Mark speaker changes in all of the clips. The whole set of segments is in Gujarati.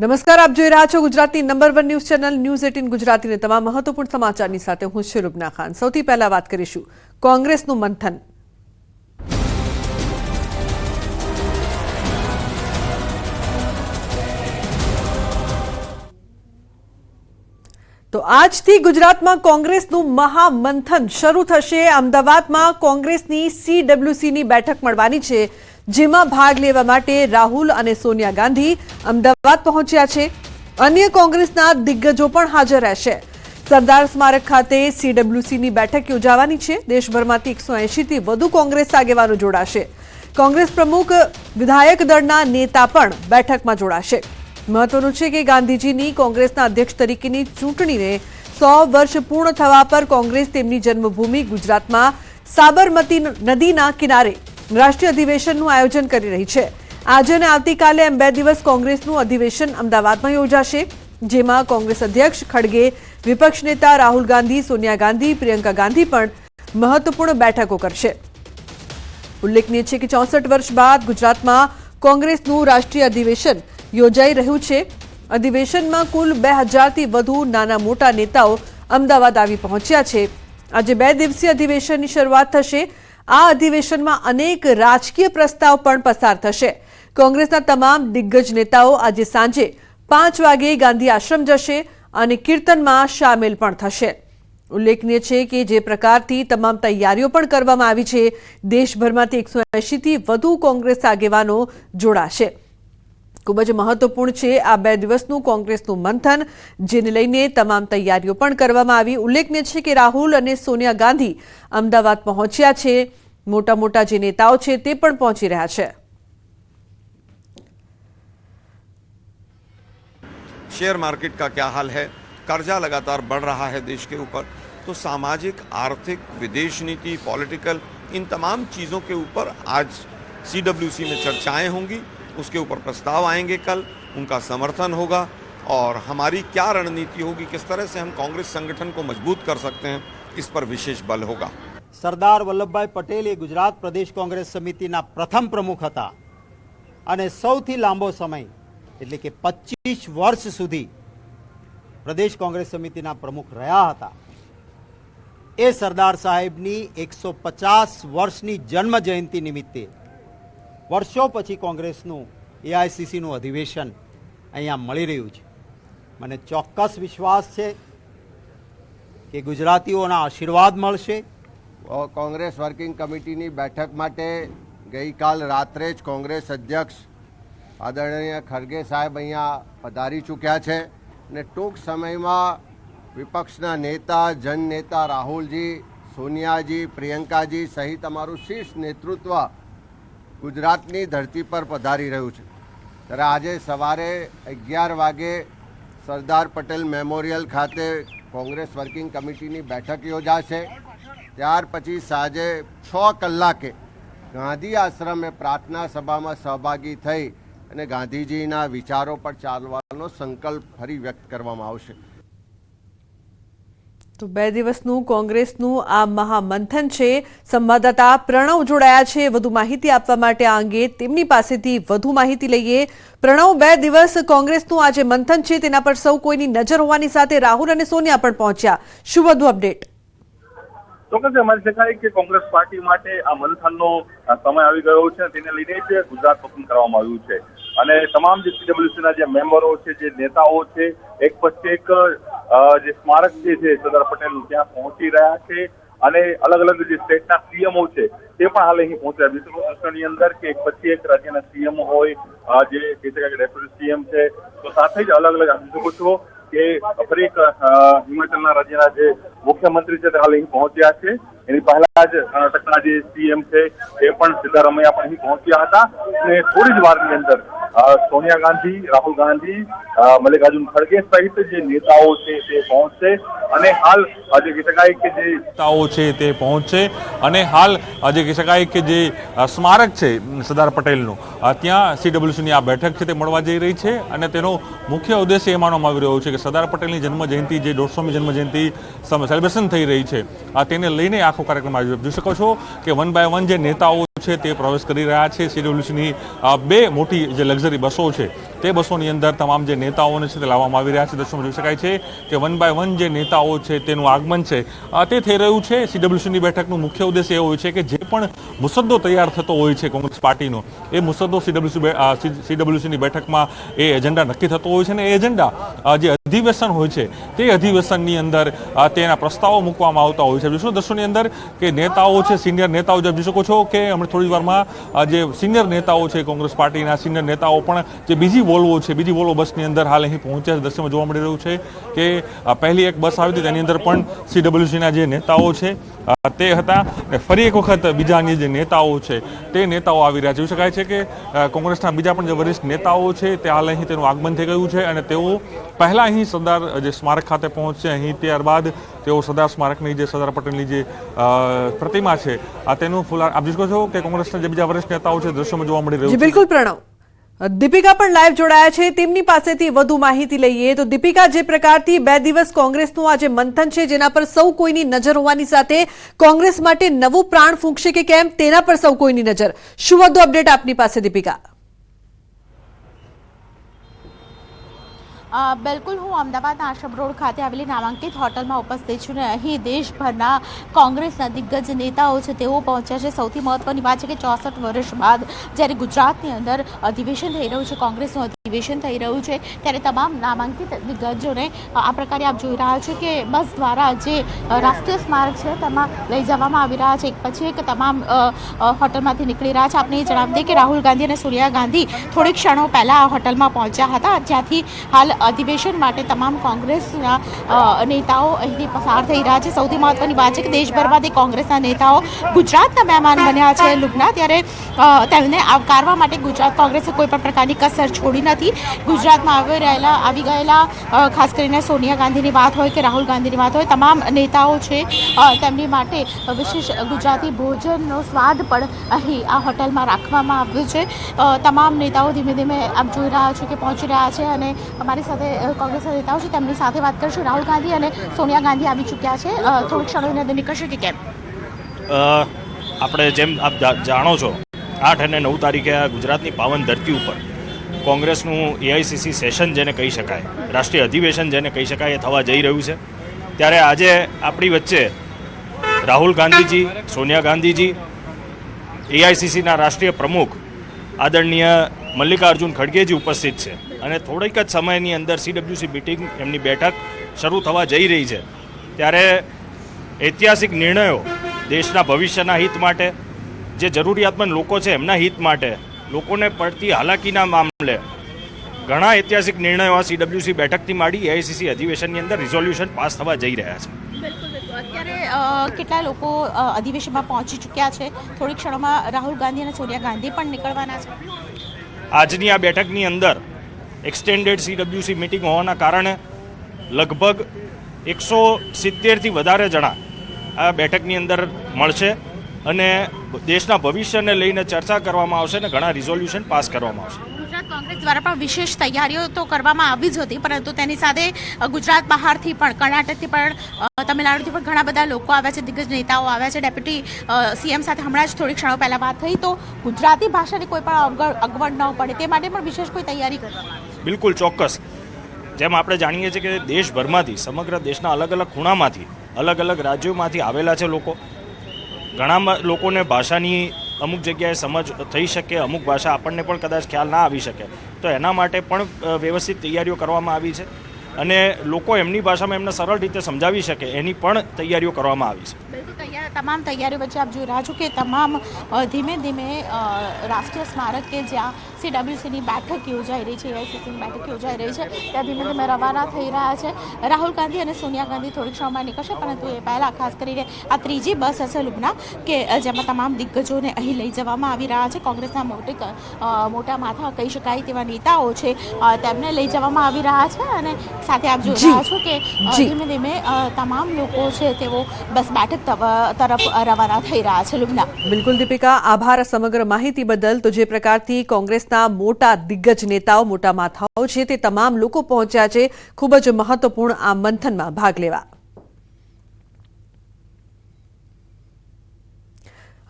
Speaker 1: નમસ્કાર, આપ જોઈ રહ્યા છો ગુજરાતની નંબર 1 ન્યૂઝ ચેનલ ન્યૂઝ 18 ગુજરાતીને તમામ મહત્વપૂર્ણ સમાચારની સાથે હું છું રુબના ખાન। સૌથી પહેલા વાત કરીશું કોંગ્રેસનું મંથન। તો આજથી ગુજરાતમાં કોંગ્રેસનું મહામંથન શરૂ થશે। અમદાવાદમાં કોંગ્રેસની CWCની બેઠક મળવાની છે, જેમાં ભાગ લેવા માટે રાહુલ અને સોનિયા ગાંધી અમદાવાદ પહોંચ્યા છે। અન્ય કોંગ્રેસના દિગ્ગજો પણ હાજર રહેશે। સરદાર સ્મારક ખાતે CWCની બેઠક યોજાવાની છે। દેશભરમાંથી 180 થી વધુ કોંગ્રેસ આગેવાનો જોડાશે। કોંગ્રેસ પ્રમુખ વિધાયક દળના નેતા પણ બેઠકમાં જોડાશે। મહત્વનું છે કે ગાંધીજીની કોંગ્રેસના અધ્યક્ષ તરીકેની ચૂંટણીને 100 વર્ષ પૂર્ણ થવા પર કોંગ્રેસ તેમની જન્મભૂમિ ગુજરાતમાં સાબરમતી નદીના કિનારે રાષ્ટ્રીય અધિવેશનનું આયોજન કરી રહી છે। આજે અને આવતીકાલે એમ 2 દિવસ કોંગ્રેસનું અધિવેશન અમદાવાદમાં યોજાશે, જેમાં કોંગ્રેસ અધ્યક્ષ ખડગે, વિપક્ષ નેતા રાહુલ ગાંધી, સોનિયા ગાંધી, પ્રિયંકા ગાંધી પણ મહત્વપૂર્ણ બેઠકો કરશે। ઉલ્લેખનીય છે કે 64 વર્ષ બાદ ગુજરાતમાં કોંગ્રેસનું રાષ્ટ્રીય અધિવેશન યોજાઈ રહ્યું છે। અધિવેશનમાં કુલ 2000 થી વધુ નાના મોટા નેતાઓ અમદાવાદ આવી પહોંચ્યા છે। આજે 2 દિવસીય અધિવેશનની શરૂઆત થશે। આ અધિવેશનમાં અનેક રાજકીય પ્રસ્તાવ પણ પસાર થશે। કોંગ્રેસના તમામ દિગ્ગજ નેતાઓ આજે સાંજે 5 વાગે ગાંધી આશ્રમ જશે અને કીર્તનમાં સામેલ પણ થશે। ઉલ્લેખનીય છે કે જે પ્રકારથી તમામ તૈયારીઓ પણ કરવામાં આવી છે, દેશભરમાંથી 180 થી વધુ કોંગ્રેસ આગેવાનો જોડાશે। ખૂબ જ મહત્વપૂર્ણ છે આ 2 દિવસનું કોંગ્રેસનું મંથન, જેને લઈને તમામ તૈયારીઓ પણ કરવામાં આવી। ઉલ્લેખનીય છે કે રાહુલ અને સોનિયા ગાંધી અમદાવાદ પહોંચ્યા છે। મોટા મોટા જે નેતાઓ છે તે પણ પહોંચી રહ્યા છે।
Speaker 2: शेयर मार्केट का क्या हाल है, कर्जा लगातार बढ़ रहा है देश के ऊपर, तो सामाजिक, आर्थिक, विदेश नीति, पॉलिटिकल, इन तमाम चीज़ों के ऊपर आज CWC में चर्चाएं होंगी। उसके ऊपर प्रस्ताव आएंगे कल, उनका समर्थन होगा और हमारी क्या रणनीति होगी, किस तरह से हम कांग्रेस संगठन को मजबूत कर सकते हैं, इस पर विशेष बल होगा।
Speaker 3: सरदार वल्लभभाई पटेल ये गुजरात प्रदेश कांग्रेस समितिना प्रथम प्रमुख हता અને સૌથી લાંબો સમય એટલે કે 25 વર્ષ સુધી પ્રદેશ કોંગ્રેસ સમિતિના પ્રમુખ રહ્યા હતા। એ સરદાર સાહેબની 150 વર્ષની જન્મ જયંતિ નિમિત્તે વર્ષો પછી કોંગ્રેસનું AICCનું અધિવેશન અહીંયા મળી રહ્યું છે। મને ચોક્કસ વિશ્વાસ છે કે ગુજરાતીઓના આશીર્વાદ મળશે।
Speaker 4: કોંગ્રેસ વર્કિંગ કમિટીની બેઠક માટે ગઈકાલ રાત્રે જ કોંગ્રેસ અધ્યક્ષ આદરણીય ખડગે સાહેબ અહીંયા પધારી ચૂક્યા છે અને ટૂંક સમયમાં વિપક્ષના નેતા, જનનેતા રાહુલજી, સોનિયાજી, પ્રિયંકાજી સહિત અમારું શીર્ષ નેતૃત્વ ગુજરાતની ધરતી પર પધારી રહ્યું છે। ત્યારે આજે સવારે 11 વાગે સરદાર પટેલ મેમોરિયલ ખાતે કોંગ્રેસ વર્કિંગ કમિટીની બેઠક યોજાશે। ત્યાર પછી સાંજે 6 કલાકે ગાંધી આશ્રમે પ્રાર્થના સભામાં સહભાગી થઈ અને ગાંધીજીના વિચારો પર ચાલવાનો સંકલ્પ ફરી વ્યક્ત કરવામાં આવશે।
Speaker 1: તો 2 દિવસનું કોંગ્રેસનું આ મહામંથન છે। સંવાદદાતા પ્રણવ જોડાયા છે વધુ માહિતી આપવા માટે। આ અંગે તેમની પાસેથી વધુ માહિતી લઈએ। પ્રણવ, 2 દિવસ કોંગ્રેસનું આ જે મંથન છે તેના પર સૌ કોઈની નજર હોવાની સાથે રાહુલ અને સોનિયા પણ પહોંચ્યા, શું વધુ અપડેટ?
Speaker 5: ચોક્કસ અમારી શકાય કે કોંગ્રેસ પાર્ટી માટે આ મંથનનો સમય આવી ગયો છે, તેને લઈને જ ગુજરાત પસંદ કરવામાં આવ્યું છે અને તમામ જે CWCના જે મેમ્બરો છે, જે નેતાઓ છે, એક પછી એક જે સ્મારક છે સરદાર પટેલનું ત્યાં પહોંચી રહ્યા છે અને અલગ અલગ જે સ્ટેટના CMO છે તે પણ હાલ અહીં પહોંચ્યા। વિશ્વની અંદર કે એક પછી એક રાજ્યના CMO હોય, જે કહી શકાય કે ડેપ્યુટી CM છે, તો સાથે જ અલગ અલગ આપી શકો છો કે ફરી એક હિમાચલના રાજ્યના જે મુખ્યમંત્રી છે તે હાલ અહીં પહોંચ્યા છે। એની પહેલા જ કર્ણાટકના જે CM છે એ પણ સિદ્ધારમૈયા પણ અહીં પહોંચ્યા હતા અને થોડી જ વારની અંદર સોનિયા ગાંધી, રાહુલ ગાંધી, મલ્લિકાર્જુન ખડગે સહિત જે નેતાઓ છે તે પહોંચશે અને હાલ આજે કહી શકાય કે જે
Speaker 6: નેતાઓ છે તે પહોંચશે અને હાલ આજે કહી શકાય કે જે સ્મારક છે સરદાર પટેલનું, ત્યાં CWCની આ બેઠક છે તે મળવા જઈ રહી છે અને તેનો મુખ્ય ઉદ્દેશ્ય એ માનવામાં આવી રહ્યો છે કે સરદાર પટેલની જન્મજયંતિ, જે 150મી જન્મજયંતિ સેલિબ્રેશન થઈ રહી છે, તેને લઈને આખો કાર્યક્રમ આવી જોઈ શકો છો કે 1 બાય 1 જે નેતાઓ છે તે પ્રવેશ કરી રહ્યા છે. સીડબ્લ્યુસીની બે મોટી જે લક્ઝરી બસો છે તે બસોની અંદર તમામ જે નેતાઓને છે તે લાવવામાં આવી રહ્યા છે. દર્શકો જોઈ શકાય છે કે 1 બાય 1 જે નેતાઓ છે તેનું આગમન છે તે થઈ રહ્યું છે. સીડબ્લ્યુસીની બેઠકનું મુખ્ય ઉદ્દેશ એ હોય છે કે જે પણ મુસદ્દો તૈયાર થતો હોય છે કોંગ્રેસ પાર્ટીનો, એ મુસદ્દો સીડબ્લ્યુસીની બેઠકમાં એ એજન્ડા નક્કી થતો હોય છે અને એ એજન્ડા જે અધિવેશન હોય છે તે અધિવેશનની અંદર તેના પ્રસ્તાવો મૂકવામાં આવતા હોય છે. વિશ્વ દર્શનની અંદર કે નેતાઓ છે, સિનિયર નેતાઓ જોઈ શકો છો કે હમણાં થોડી વારમાં જે સિનિયર નેતાઓ છે કોંગ્રેસ પાર્ટીના સિનિયર નેતાઓ પણ જે બીજી વોલ્વો બસની અંદર હાલ અહીં પહોંચ્યા છે. દ્રશ્યમાં જોવા મળી રહ્યું છે કે પહેલી એક બસ આવી હતી તેની અંદર પણ સીડબ્લ્યુસીના જે નેતાઓ છે તે હતા અને ફરી એક વખત બીજા અન્ય જે નેતાઓ છે તે નેતાઓ આવી રહ્યા છે. જોઈ શકાય છે કે કોંગ્રેસના બીજા પણ જે વરિષ્ઠ નેતાઓ છે તે હાલ અહીં તેનું આગમન થઈ ગયું છે અને તેઓ પહેલા અહીં સરદાર જે સ્મારક ખાતે પહોંચશે અહીં, ત્યારબાદ તેઓ સરદાર સ્મારકની જે સરદાર પટેલની જે પ્રતિમા છે તેનું ફુલાર આપ જોઈ શકો છો કે કોંગ્રેસના જે બીજા વરિષ્ઠ નેતાઓ છે દ્રશ્યોમાં જોવા મળી રહ્યું છે.
Speaker 1: બિલકુલ પ્રણવ. દીપિકા પણ લાઈવ જોડાયા છે, તેમની પાસેથી વધુ માહિતી લઈએ. તો દીપિકા, જે પ્રકારથી 2 દિવસ કોંગ્રેસનું આ જે મંથન છે જેના પર સૌ કોઈની નજર હોવાની સાથે કોંગ્રેસ માટે નવું પ્રાણ ફૂંકશે કે કેમ તેના પર સૌ કોઈની નજર, શું વધુ અપડેટ આપની પાસે દીપિકા?
Speaker 7: બિલકુલ, હું અમદાવાદના આશ્રમ રોડ ખાતે આવેલી નામાંકિત હોટલમાં ઉપસ્થિત છું અને અહીં દેશભરના કોંગ્રેસના દિગ્ગજ નેતાઓ છે તેઓ પહોંચ્યા છે. સૌથી મહત્વની વાત છે કે 64 વર્ષ બાદ જ્યારે ગુજરાતની અંદર અધિવેશન થઈ રહ્યું છે, કોંગ્રેસનું અધિવેશન થઈ રહ્યું છે, ત્યારે તમામ નામાંકિત દિગ્ગજોને આ પ્રકારે આપ જોઈ રહ્યા છો કે બસ દ્વારા જે રાષ્ટ્રીય સ્મારક છે તેમાં લઈ જવામાં આવી રહ્યા છે. એક પછી એક તમામ હોટલમાંથી નીકળી રહ્યા છે. આપને જણાવી દઈએ કે રાહુલ ગાંધી અને સોનિયા ગાંધી થોડીક ક્ષણો પહેલા આ હોટલમાં પહોંચ્યા હતા, જ્યાંથી હાલ અધિવેશન માટે તમામ કોંગ્રેસના નેતાઓ અહીંથી પસાર થઈ રહ્યા છે. સૌથી મહત્વની વાત છે કે દેશભરમાંથી કોંગ્રેસના નેતાઓ ગુજરાતના મહેમાન બન્યા છે લુગના, ત્યારે તેમને આવકારવા માટે ગુજરાત કોંગ્રેસે કોઈ પણ પ્રકારની કસર છોડી નથી. ગુજરાતમાં આવી ગયેલા ખાસ કરીને સોનિયા ગાંધીની વાત હોય કે રાહુલ ગાંધીની વાત હોય, તમામ નેતાઓ છે તેમની માટે વિશેષ ગુજરાતી ભોજનનો સ્વાદ પણ અહીં આ હોટલમાં રાખવામાં આવ્યો છે. તમામ નેતાઓ ધીમે ધીમે આપ જોઈ રહ્યા છો કે પહોંચી રહ્યા છે અને અમારી સાથે કોંગ્રેસના નેતાઓ છે તેમની સાથે વાત કરશું. રાહુલ ગાંધી અને સોનિયા ગાંધી આવી ચૂક્યા છે, થોડીક ક્ષણોની અંદર નીકળશે કે કેમ?
Speaker 8: આપણે જેમ આપ જાણો છો 8 અને 9 તારીખે આ ગુજરાતની પાવન ધરતી ઉપર કોંગ્રેસનું એઆઈસીસી સેશન જેને કહી શકાય, રાષ્ટ્રીય અધિવેશન જેને કહી શકાય, એ થવા જઈ રહ્યું છે. ત્યારે આજે આપણી વચ્ચે રાહુલ ગાંધીજી, સોનિયા ગાંધીજી, એઆઈસીસીના રાષ્ટ્રીય પ્રમુખ આદરણીય મલ્લિકાર્જુન ખડગેજી ઉપસ્થિત છે અને થોડીક જ સમયની અંદર સીડબ્લ્યુસી મિટિંગ એમની બેઠક શરૂ થવા જઈ રહી છે. ત્યારે ઐતિહાસિક નિર્ણયો દેશના ભવિષ્યના હિત માટે, જે જરૂરિયાતમંદ લોકો છે એમના હિત માટે, લોકોને પડતી હાલાકીના મામલે ઘણા ઐતિહાસિક નિર્ણયો આ સીડબ્લ્યુસી બેઠકથી માંડી એઆઈસીસી અધિવેશનની અંદર રિઝોલ્યુશન પાસ થવા જઈ રહ્યા છે.
Speaker 7: અત્યારે કેટલા લોકો અધિવેશનમાં પહોંચી ચૂક્યા છે? થોડી ક્ષણોમાં રાહુલ ગાંધી અને સોનિયા ગાંધી પણ નીકળવાના છે.
Speaker 8: આજની આ બેઠકની અંદર એક્સટેન્ડેડ સીડબ્લ્યુસી મિટિંગ હોવાના કારણે લગભગ 170થી વધારે જણા આ બેઠકની અંદર મળશે અને દેશના ભવિષ્યને લઈને ચર્ચા કરવામાં આવશે અને ઘણા રિઝોલ્યુશન પાસ કરવામાં આવશે.
Speaker 7: ગુજરાત કોંગ્રેસ દ્વારા પણ વિશેષ તૈયારીઓ તો કરવામાં આવી જ હતી, પરંતુ તેની સાથે ગુજરાત બહારથી પણ, કર્ણાટકથી પણ, તમિલનાડુથી પણ ઘણા બધા લોકો આવ્યા છે, દિગ્ગજ નેતાઓ આવ્યા છે. ડેપ્યુટી સીએમ સાથે હમણાં જ થોડી ક્ષણો પહેલાં વાત થઈ, તો ગુજરાતી ભાષાની કોઈ પણ અગવડ ન પડે તે માટે પણ વિશેષ કોઈ તૈયારી કરવામાં આવી છે?
Speaker 8: બિલકુલ ચોક્કસ. જેમ આપણે જાણીએ છીએ કે દેશભરમાંથી, સમગ્ર દેશના અલગ અલગ ખૂણામાંથી, અલગ અલગ રાજ્યોમાંથી આવેલા છે લોકો. ઘણા લોકોને ભાષાની અમુક જગ્યાએ સમજ થઈ શકે, અમુક ભાષા આપણને પણ કદાચ ખ્યાલ ના આવી શકે, તો એના માટે પણ વ્યવસ્થિત તૈયારીઓ કરવામાં આવી છે અને લોકો એમની ભાષામાં એમને સરળ રીતે સમજાવી શકે એની પણ તૈયારીઓ કરવામાં આવી છે.
Speaker 7: તમામ તૈયારીઓ વચ્ચે આપ જોઈ રહ્યા છો કે તમામ ધીમે ધીમે રાષ્ટ્રીય સ્મારક કે જ્યાં સીડબ્લ્યુસીની બેઠક યોજાઈ રહી છે, એઆઈસીસીની બેઠક યોજાઈ રહી છે, ત્યાં ધીમે ધીમે રવાના થઈ રહ્યા છે. રાહુલ ગાંધી અને સોનિયા ગાંધી થોડીક ક્ષણમાં નીકળશે, પરંતુ એ પહેલાં ખાસ કરીને આ ત્રીજી બસ હશે લુગના કે જેમાં તમામ દિગ્ગજોને અહીં લઈ જવામાં આવી રહ્યા છે. કોંગ્રેસના મોટા માથા કહી શકાય તેવા નેતાઓ છે તેમને લઈ જવામાં આવી રહ્યા છે અને સાથે આપ જોઈ રહ્યા છો કે ધીમે ધીમે તમામ લોકો છે તેઓ બસ બેઠક તરફ રવાના થઈ રહ્યા છે. લુબના.
Speaker 1: બિલકુલ દીપિકા, આભાર સમગ્ર માહિતી બદલ. તો જે પ્રકારથી કોંગ્રેસના મોટા દિગ્ગજ નેતાઓ, મોટા માથાઓ છે તે તમામ લોકો પહોંચ્યા છે ખૂબ જ મહત્વપૂર્ણ આ મંથનમાં ભાગ લેવા.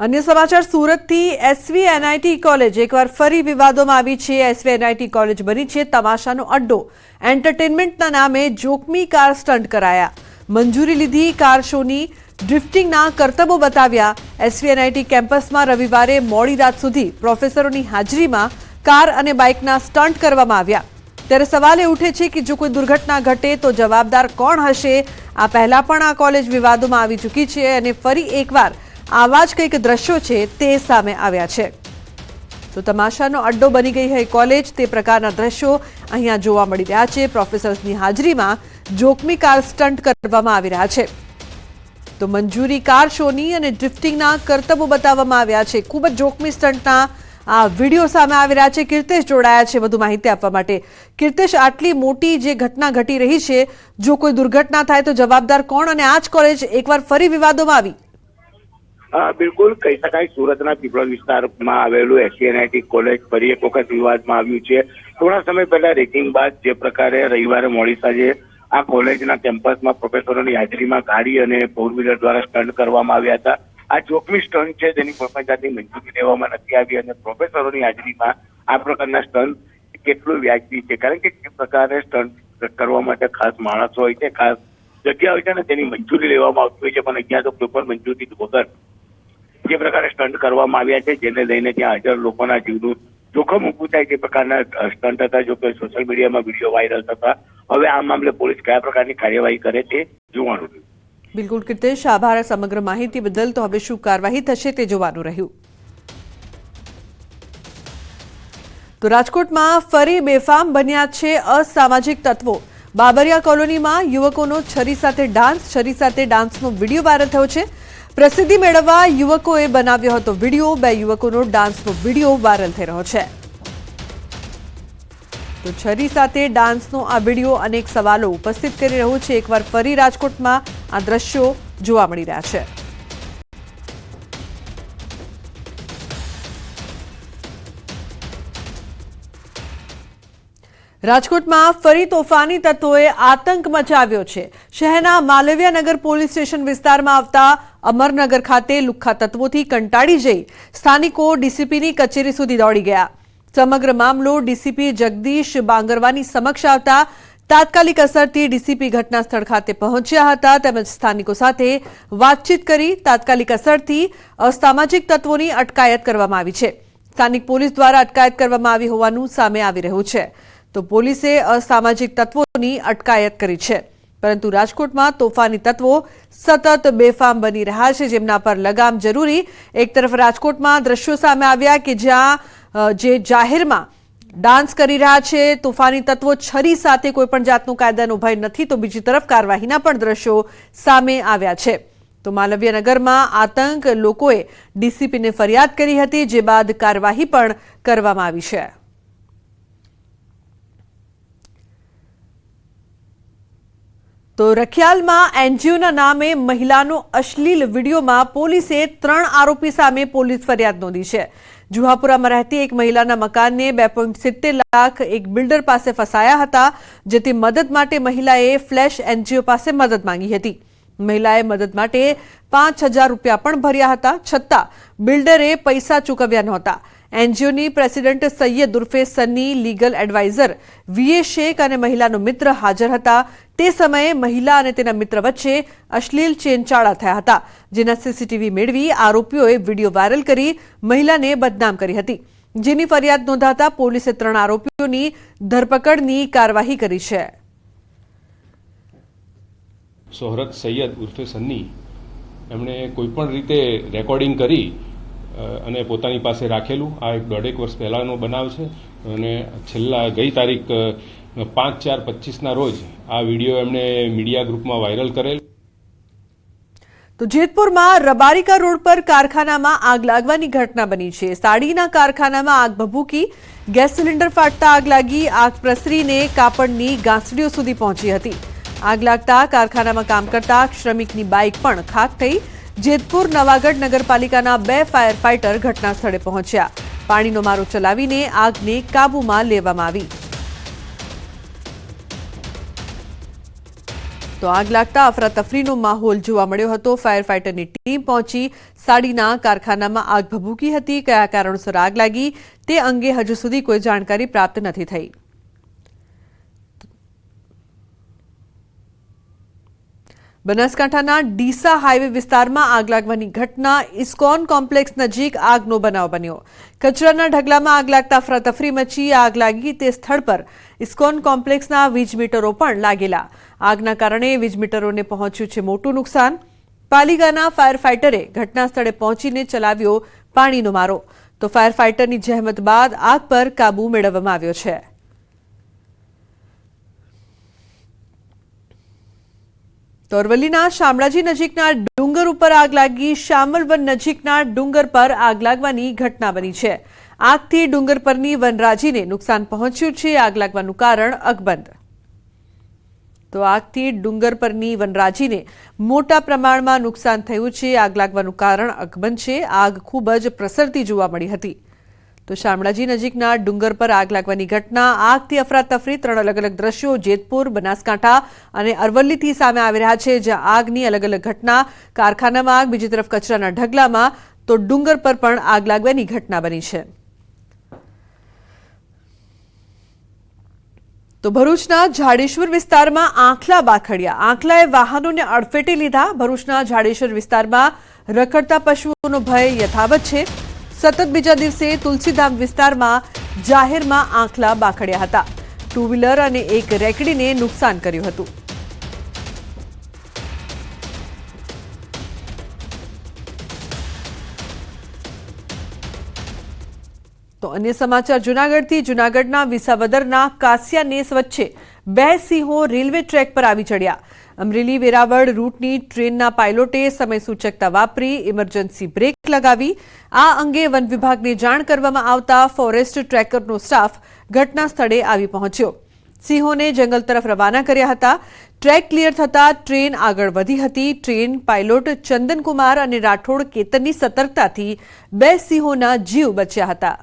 Speaker 1: અન્ય સમાચાર સુરતથી SVNIT કોલેજ એકવાર ફરી વિવાદોમાં આવી છે. SVNIT કોલેજ બની છે તમાશાનો અડ્ડો. એન્ટરટેનમેન્ટના નામે જોખમી કાર સ્ટન્ટ કરાયા. મંજૂરી લીધી કાર શોની ડ્રિફ્ટિંગના કરતબો બતાવ્યા. SVNIT કેમ્પસમાં રવિવારે મોડી રાત સુધી પ્રોફેસરોની હાજરીમાં કાર અને બાઇકના સ્ટન્ટ કરવામાં આવ્યા. ત્યારે સવાલ એ ઉઠે છે કે જો કોઈ દુર્ઘટના ઘટે તો જવાબદાર કોણ હશે? આ પહેલા પણ આ કોલેજ વિવાદોમાં આવી ચૂકી છે અને ફરી એકવાર આવા જ કંઈક દ્રશ્યો છે તે સામે આવ્યા છે. તો તમાશાનો અડ્ડો બની ગઈ હોય કોલેજ, તે પ્રકારના દ્રશ્યો અહીંયા જોવા મળી રહ્યા છે. પ્રોફેસર્સની હાજરીમાં જોખમી કાર સ્ટન્ટ કરવામાં આવી રહ્યા છે. તો મંજૂરી કાર શોની અને ડ્રિફ્ટિંગના કરતબો બતાવવામાં આવ્યા છે. ખૂબ જ જોખમી સ્ટન્ટના આ વિડીયો સામે આવી રહ્યા છે. કીર્તેશ જોડાયા છે વધુ માહિતી આપવા માટે. કીર્તેશ, આટલી મોટી જે ઘટના ઘટી રહી છે, જો કોઈ દુર્ઘટના થાય તો જવાબદાર કોણ? અને આ જ કોલેજ એકવાર ફરી વિવાદોમાં આવી.
Speaker 9: બિલકુલ કહી શકાય, સુરતના પીપળોદ વિસ્તારમાં આવેલું SVNIT કોલેજ ફરી એક વખત વિવાદમાં આવ્યું છે. થોડા સમય પહેલા રેકિંગ બાદ જે પ્રકારે રવિવારે મોડી સાંજે આ કોલેજના કેમ્પસમાં પ્રોફેસરોની હાજરીમાં ગાડી અને ફોર વ્હીલર દ્વારા સ્ટન્ટ કરવામાં આવ્યા હતા. આ જોખમી સ્ટન્ટ છે, તેની કોઈ પણ જાતની મંજૂરી લેવામાં નથી આવી અને પ્રોફેસરોની હાજરીમાં આ પ્રકારના સ્ટન્ટ કેટલું વ્યાજબી છે? કારણ કે જે પ્રકારે સ્ટન્ટ કરવા માટે ખાસ માણસો હોય છે, ખાસ જગ્યા હોય છે ને તેની મંજૂરી લેવામાં આવતી હોય છે, પણ અહીંયા તો કોઈ પણ મંજૂરી વગર જે પ્રકારે સ્ટન્ટ કરવામાં આવ્યા છે, જેને લઈને ત્યાં હાજર લોકોના જીવનું જોખમ ઊભું થાય તે પ્રકારના સ્ટન્ટ હતા. જો કે સોશિયલ મીડિયામાં વિડીયો વાયરલ થતા હવે આ મામલે પોલીસ કયા પ્રકારની કાર્યવાહી કરે તે જોવાનું રહ્યું.
Speaker 1: બિલકુલ કીર્તેશ, આભાર સમગ્ર માહિતી બદલ. તો હવે શું કાર્યવાહી થશે તે જોવાનું રહ્યું. તો રાજકોટમાં ફરી બેફામ બન્યા છે અસામાજિક તત્વો. બાબરિયા કોલોનીમાં યુવકોનો છરી સાથે ડાન્સનો વિડીયો વાયરલ થયો છે. પ્રસિદ્ધિ મેળવવા યુવકોએ બનાવ્યો હતો વિડીયો. 2 યુવકોનો ડાન્સનો વિડીયો વાયરલ થઈ રહ્યો છે. તો છરી સાથે ડાન્સનો આ વિડીયો અનેક સવાલો ઉપસ્થિત કરી રહ્યો છે. એકવાર ફરી રાજકોટમાં આ દ્રશ્યો જોવા મળી રહ્યા છે. રાજકોટમાં ફરી તોફાની તત્વોએ આતંક મચાવ્યો છે. શહેરના માલવીયાનગર પોલીસ સ્ટેશન વિસ્તારમાં આવતા અમરનગર ખાતે લુખ્ખા તત્વોથી કંટાળી જઈ સ્થાનિકો ડીસીપીની કચેરી સુધી દોડી ગયા. સમગ્ર મામલો ડીસીપી જગદીશ બાંગરવાની સમક્ષ આવતા તાત્કાલિક અસરથી ડીસીપી ઘટના સ્થળ ખાતે પહોંચ્યા હતા તેમજ સ્થાનિકો સાથે વાતચીત કરી તાત્કાલિક અસરથી અસામાજિક તત્વોની અટકાયત કરવામાં આવી છે. સ્થાનિક પોલીસ દ્વારા અટકાયત કરવામાં આવી હોવાનું સામે આવી રહ્યું છે. તો પોલીસે અસામાજિક તત્વોની અટકાયત કરી છે, પરંતુ રાજકોટમાં તોફાની તત્વો સતત બેફામ બની રહ્યા છે, જેમના પર લગામ જરૂરી. એક તરફ રાજકોટમાં દ્રશ્યો સામે આવ્યા કે જ્યાં જે જાહેરમાં ડાન્સ કરી રહ્યા છે તોફાની તત્વો, છરી સાથે કોઈ પણ જાતનો કાયદાનો ભય નથી. તો બીજી તરફ કાર્યવાહીના પણ દ્રશ્યો સામે આવ્યા છે. તો માલવીયાનગરમાં આતંક, લોકોએ ડીસીપીને ફરિયાદ કરી હતી, જે બાદ કાર્યવાહી પણ કરવામાં આવી છે. તો રખિયાલમાં એનજીઓના નામે મહિલાનો અશ્લીલ વિડીયોમાં પોલીસે 3 આરોપી સામે પોલીસ ફરિયાદ નોંધી છે. જુહાપુરામાં રહેતી એક મહિલાના મકાનને 2.70 લાખ એક બિલ્ડર પાસે ફસાયા હતા, જેથી મદદ માટે મહિલાએ ફ્લેશ એનજીઓ પાસે મદદ માંગી હતી. મહિલાએ મદદ માટે 5,000 રૂપિયા પણ ભર્યા હતા, છતાં બિલ્ડરે પૈસા ચૂકવ્યા નહોતા. એનજીઓની પ્રેસિડેન્ટ સૈયદ ઉર્ફે Sunny, legal adviser VA Shaikh અને મહિલાનો મિત્ર હાજર હતા. તે સમયે મહિલા અને તેના મિત્ર વચ્ચે અશ્લીલ ચેનચાળા થયા હતા, જેના સીસીટીવી મેળવી આરોપીઓએ વિડીયો વાયરલ કરી મહિલાને બદનામ કરી હતી, જેની ફરિયાદ નોંધાતા પોલીસે 3 આરોપીઓની ધરપકડની કાર્યવાહી કરી છે.
Speaker 10: શોહરત સૈયદ ઉર્ફે સન્ની એમણે કોઈપણ રીતે રેકોર્ડિંગ કરી અને પોતાની પાસે રાખેલું. આ એક 1.5 વર્ષ પહેલાંનો બનાવ છે અને છેલ્લા ગઈ તારીખ 5/4/25ના રોજ આ વિડીયો એમણે મીડિયા ગ્રુપમાં વાયરલ કરેલ.
Speaker 1: તો જેતપુરમાં રબારિકા રોડ પર કારખાનામાં આગ લાગવાની ઘટના બની છે. સાડીના કારખાનામાં આગ ભભૂકી, ગેસ સિલિન્ડર ફાટતા આગ લાગી. આગ પ્રસરીને કાપડની ગાંસડીઓ સુધી પહોંચી હતી. આગ લાગતા કારખાનામાં કામ કરતા શ્રમિકની બાઇક પણ ખાક થઈ. જેતપુર નવાગઢ નગરપાલિકાના 2 ફાયર ફાઇટર ઘટના સ્થળે પહોંચ્યા. પાણીનો મારો ચલાવીને આગને કાબૂમાં લેવામાં આવી. તો આગ લાગતા અફરાતફરીનો માહોલ જોવા મળ્યો હતો। ફાયર ફાઇટરની ટીમ પહોંચી સાડીના કારખાનામાં આગ ભભૂકી હતી। કયા કારણોસર આગ લાગી તે અંગે હજુ સુધી કોઈ જાણકારી પ્રાપ્ત નથી થઈ। બનાસકાંઠાના ડીસા હાઈવે વિસ્તારમાં આગ લાગવાની ઘટના। ઇસ્કોન કોમ્પ્લેક્સ નજીક આગનો બનાવ બન્યો। કચરાના ઢગલામાં આગ લાગતા અફરાતફરી મચી। આગ લાગી તે સ્થળ પર ઇસ્કોન કોમ્પ્લેક્સના વીજ મીટરો પણ લાગેલા। આગના કારણે વીજ મીટરોને પહોંચ્યું છે મોટું નુકસાન। પાલિકાના ફાયર ફાઇટરે ઘટના સ્થળે પહોંચીને ચલાવ્યો પાણીનો મારો। તો ફાયર ફાઇટરની જહેમત બાદ આગ પર કાબુ મેળવવામાં આવ્યો છે। તો અરવલ્લીના શામળાજી નજીકના ડુંગર ઉપર આગ લાગી। શામલવન નજીકના ડુંગર પર આગ લાગવાની ઘટના બની છે। આગથી ડુંગર પરની વનરાજીને નુકસાન પહોંચ્યું છે। આગ લાગવાનું કારણ અકબંધ। તો આગથી ડુંગર પરની વનરાજીને મોટા પ્રમાણમાં નુકસાન થયું છે। આગ લાગવાનું કારણ અકબંધ છે। આગ ખૂબ જ પ્રસરતી જોવા મળી હતી। તો શામળાજી નજીકના ડુંગર પર આગ લાગવાની ઘટના। આગથી અફરાતફરી 3 અલગ અલગ દ્રશ્યો જેતપુર, બનાસકાંઠા અને અરવલ્લીથી સામે આવી રહ્યા છે, જ્યાં આગની અલગ અલગ ઘટના। કારખાનામાં આગ, બીજી તરફ કચરાના ઢગલામાં, તો ડુંગર પર પણ આગ લાગવાની ઘટના બની છે। તો ભરૂચના ઝાડેશ્વર વિસ્તારમાં આંખલા બાખડ્યા। આંખલાએ વાહનોને અડફેટે લીધા। ભરૂચના ઝાડેશ્વર વિસ્તારમાં રખડતા પશુઓનો ભય યથાવત છે। સતત બીજા દિવસે તુલસીધામ વિસ્તારમાં જાહેરમાં આંખલા બાખડ્યા હતા। 2 વ્હીલર અને એક રેકડીને નુકસાન કર્યું હતું। તો અન્ય સમાચાર જૂનાગઢથી। જૂનાગઢના વિસાવદરના કાસિયાનેસ વચ્ચે 2 સિંહો રેલવે ટ્રેક પર આવી ચડ્યા। અમરેલી વેરાવળ રૂટની ટ્રેનના પાયલોટે સમય સૂચકતા વાપરી ઇમરજન્સી બ્રેક લગાવી। આ અંગે વન વિભાગને જાણ કરવામાં આવતા ફોરેસ્ટ ટ્રેકરનો સ્ટાફ ઘટના સ્થળે આવી પહોંચ્યો। સિંહોને જંગલ તરફ રવાના કર્યા હતા। ટ્રેક ક્લિયર થતા ટ્રેન આગળ વધી હતી। ટ્રેન પાયલોટ ચંદનકુમાર અને રાઠોડ કેતનની સતર્કતાથી 2 સિંહોના જીવ બચ્યા હતા।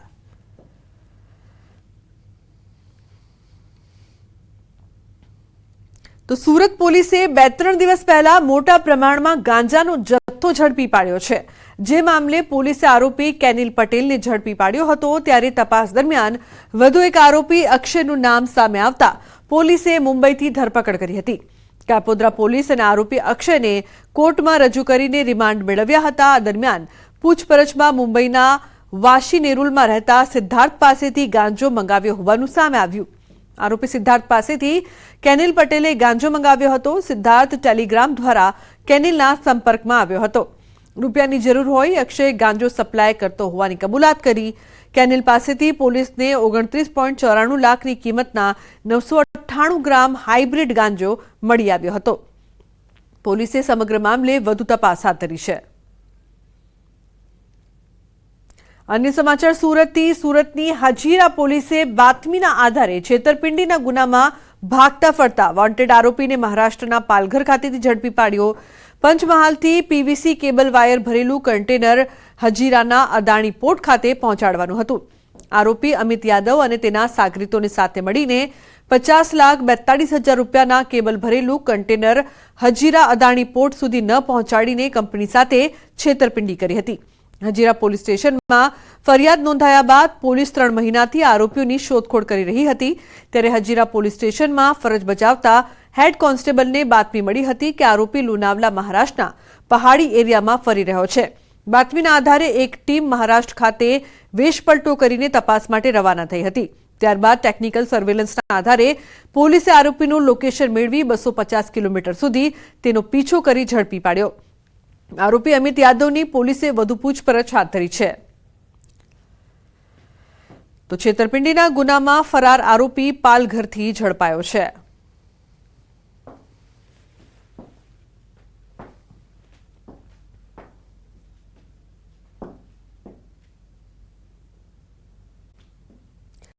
Speaker 1: તો સુરત પોલીસે 2-3 દિવસ પહેલા મોટા પ્રમાણમાં ગાંજાનો જથ્થો ઝડપી પાડ્યો છે। જે મામલે પોલીસે આરોપી કેનિલ પટેલને ઝડપી પાડ્યો હતો। ત્યારે તપાસ દરમિયાન વધુ એક આરોપી અક્ષયનું નામ સામે આવતા પોલીસે મુંબઈથી ધરપકડ કરી હતી। કાપોદ્રા પોલીસ અને આરોપી અક્ષયને કોર્ટમાં રજૂ કરીને રિમાન્ડ મેળવ્યા હતા। આ દરમિયાન પૂછપરછમાં મુંબઈના વાશી નેરુલમાં રહેતા સિદ્ધાર્થ પાસેથી ગાંજો મંગાવ્યો હોવાનું સામે આવ્યું। આરોપી સિદ્ધાર્થ પાસેથી કેનિલ પટેલે ગાંજો મંગાવ્યો હતો। સિદ્ધાર્થ ટેલિગ્રામ દ્વારા કેનિલના સંપર્કમાં આવ્યો હતો। રૂપિયાની જરૂર હોય અક્ષય ગાંજો સપ્લાય કરતો હોવાની કબૂલાત કરી। કેનિલ પાસેથી પોલીસને 29.94 લાખની કિંમતના 998 ગ્રામ હાઇબ્રિડ ગાંજો મળી આવ્યો હતો। પોલીસે સમગ્ર મામલે વધુ તપાસ હાથ ધરી છે। अन्य समाचार सूरतनी हजीरा पोलीसे बातमीना आधारे छेतरपिंडीना गुनामां भागता फरता वॉन्टेड आरोपीने महाराष्ट्रना पालघर खातेथी झड़पी पाड्यो। पंचमहालथी पीवीसी केबल वायर भरेलू कंटेनर हजीराना अदाणी पोर्ट खाते पहोंचाडवानुं हतुं। आरोपी अमित यादव अने तेना सागरीतोने साथे मळीने 50,42,000 रूपियाना केबल भरेलू कंटेनर हजीरा अदाणी पोर्ट सुधी न पहोंचाडीने कंपनी साथे छेतरपिंडी करी हती। हजीरा पोलीस स्टेशन में फरियाद नोंधाया बाद पोलीस 3 महीनाथी आरोपीओनी शोधखोळ करी रही हती। त्यारे हजीरा पोलीस स्टेशन में फरज बजावता हेड कॉन्स्टेबल ने बातमी मळी हती के आरोपी लोनावला महाराष्ट्रना पहाड़ी एरिया में फरी रह्यो छे। बातमीना आधारे एक टीम महाराष्ट्र खाते वेशपलटो करीने तपास माटे रवाना थई हती। त्यारबाद टेक्निकल सर्वेलन्सना आधारे पोलीसे आरोपीनुं लोकेशन मेळवी 250 किलोमीटर सुधी तेनो पीछो करी झड़पी पाड्यो। आरोपी अमित यादवनी पोलीसे વધુ પૂછપરછ હાથ ધરી છે। તો છેતરપિંડીના ગુનામાં ફરાર આરોપી પાલઘરથી ઝડપાયો છે।